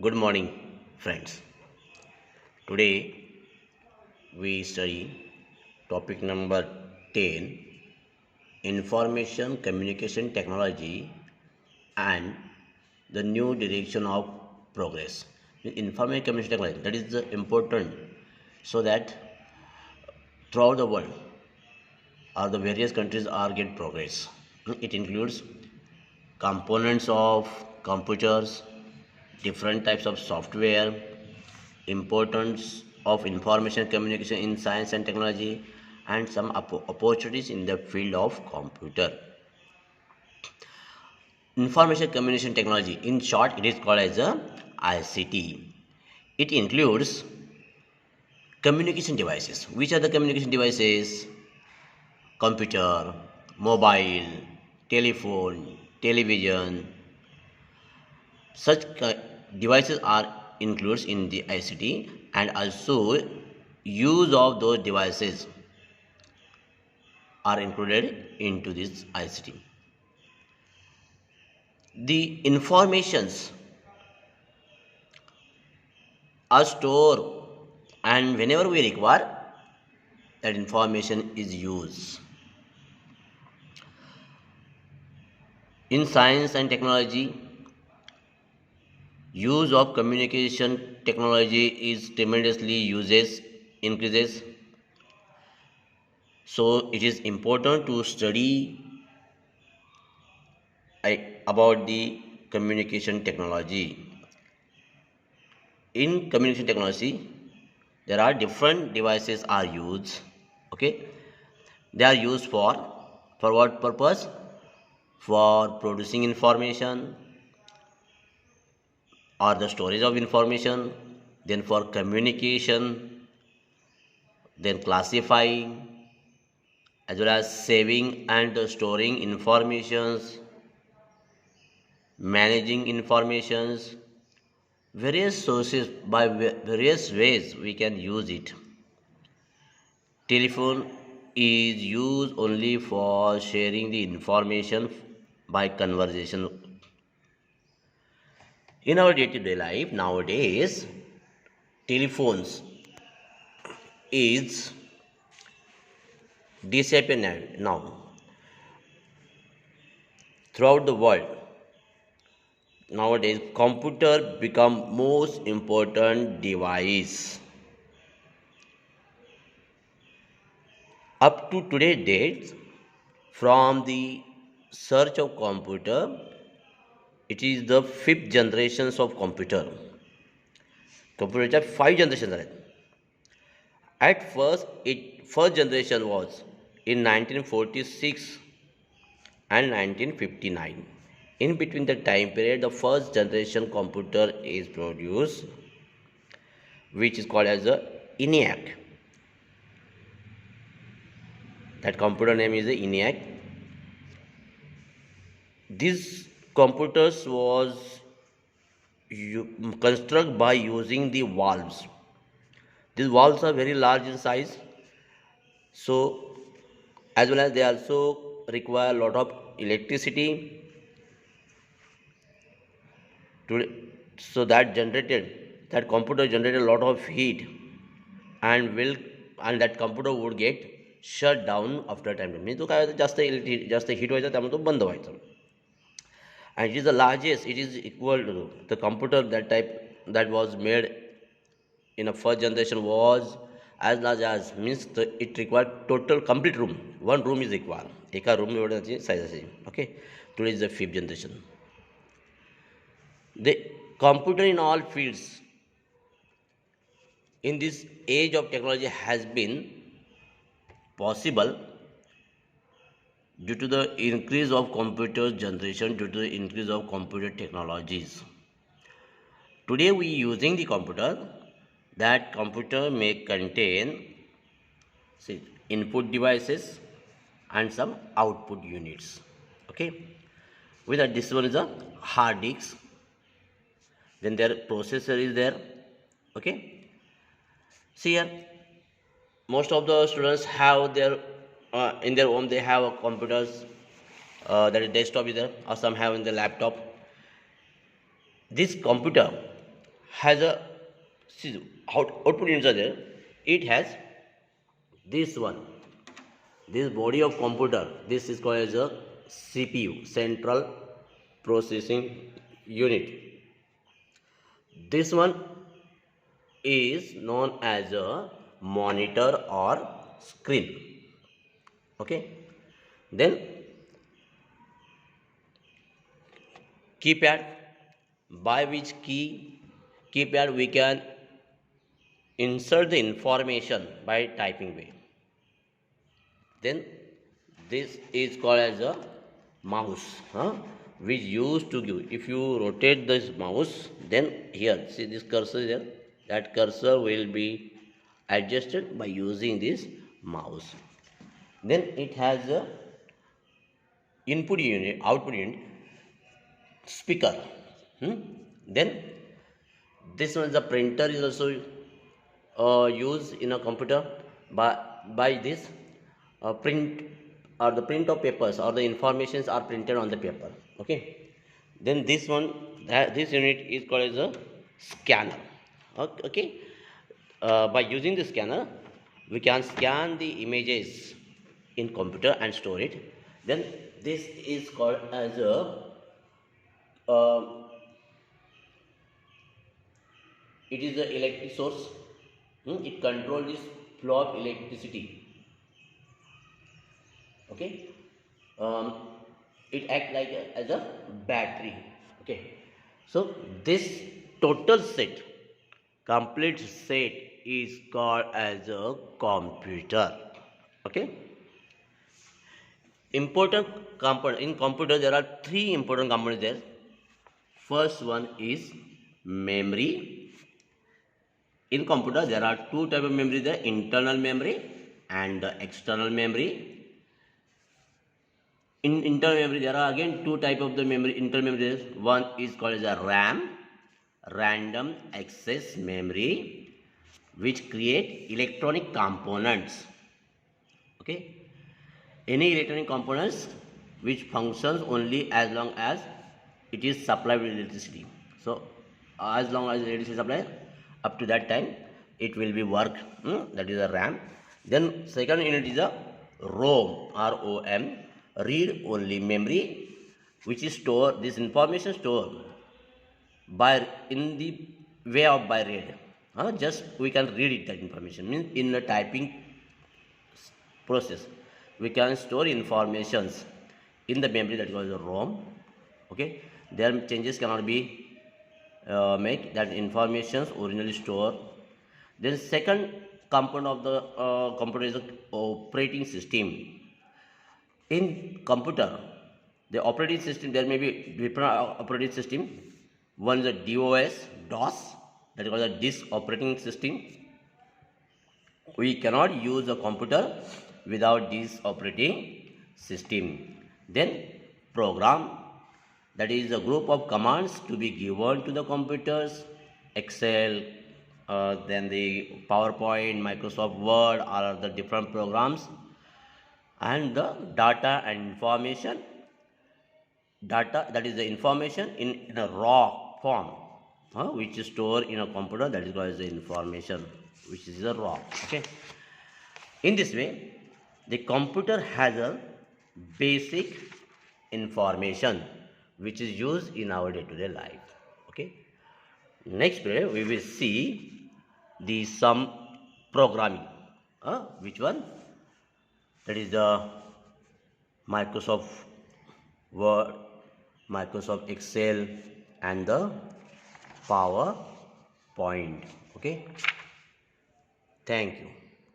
Good morning, friends. Today we study topic number 10, Information Communication Technology and the new direction of progress. Information communication technology, that is the important, so that throughout the world or the various countries are get progress. It includes components of computers, different types of software, importance of information communication in science and technology, and some opportunities in the field of computer information communication technology. In short, it is called as a ICT. It includes communication devices. Which are the communication devices? Computer, mobile, telephone, television. Such devices are included in the ICT, and also use of those devices are included into this ICT. The informations are stored, and whenever we require, that information is used. In science and technology, use of communication technology is tremendously increases. So it is important to study about the communication technology. In communication technology, there are different devices are used. Okay, they are used for what purpose? For producing information or the storage of information, then for communication, then classifying, as well as saving and storing informations, managing informations, various sources. By various ways we can use it. Telephone is used only for sharing the information by conversation. In our day-to-day life nowadays, telephones is disappearing now throughout the world. Nowadays, computer become most important device. Up to today's date, from the search of computer, it is the fifth generations of computer. Computer five generations are. At first, it first generation was in 1946 and 1959. In between the time period, the first generation computer is produced, which is called as a ENIAC. That computer name is the ENIAC. This computers was constructed by using the valves. These valves are very large in size, so as well as they also require a lot of electricity to, so that computer generated a lot of heat, and will and that computer would get shut down after time. म्हणजे तो काय जास्त heat व्हायचा, त्यामुळे तो बंद व्हायचा. And it is the largest, it is equal to the computer that type that was made in a first generation was as large as, means it required total complete room, one room is required एका room एवढ्याची size असेल. Okay, today is the fifth generation. The computer in all fields in this age of technology has been possible due to the increase of computer generation, due to the increase of computer technologies. Today we using the computer. That computer may contain, see, input devices and some output units. Okay, with that, this one is a hard disk, then their processor is there. Okay, see here, most of the students have their in their home they have a computers, that is desktop is there, or some have in the laptop. This computer has a output units are there. It has this one, this body of computer. This is called as a CPU, Central Processing Unit. This one is known as a monitor or screen. Okay, then keypad, by which keypad we can insert the information by typing way. Then this is called as a mouse, which used to give, if you rotate this mouse, then here see this cursor there, that cursor will be adjusted by using this mouse. Then it has a input unit, output unit, speaker. Then this one, the printer is also used in a computer. By this print or the print of papers or the informations are printed on the paper. Okay, then this one, this unit is called as a scanner. Okay, by using the scanner we can scan the images in computer and store it. Then this is called as a it is the electric source. It controls this flow of electricity. Okay, it acts like as a battery. Okay, so this total set, complete set, is called as a computer. Okay, important component in computer, there are three important components there. First one is memory. In computer there are two type of memory there, internal memory and external memory. In internal memory there are again two type of the memory, internal memory. One is called as a RAM, random access memory, which create electronic components. Okay, any electronic components which functions only as long as it is supplied with electricity. So as long as electricity is supplied, up to that time it will be work. That is a RAM. Then second unit is a ROM, ROM, read only memory, which is store this information stored by in the way of by read. Just we can read it, that information means in the typing process we can store informations in the memory, that is called the ROM. Okay, their changes cannot be make that informations originally stored. Then second component of the computer is the operating system. In computer, the operating system, there may be different operating system. One is a DOS, that is called the disk operating system. We cannot use a computer without this operating system. Then program, that is a group of commands to be given to the computers, Excel, then the PowerPoint, Microsoft Word, all the different programs. And the data and information, data, that is the information in a raw form, which is stored in a computer, that is called as the information, which is a raw. Okay, in this way the computer has a basic information which is used in our day-to-day life. Okay, next period we will see the some programming. Which one? That is the Microsoft Word, Microsoft Excel, and the PowerPoint. Okay, thank you.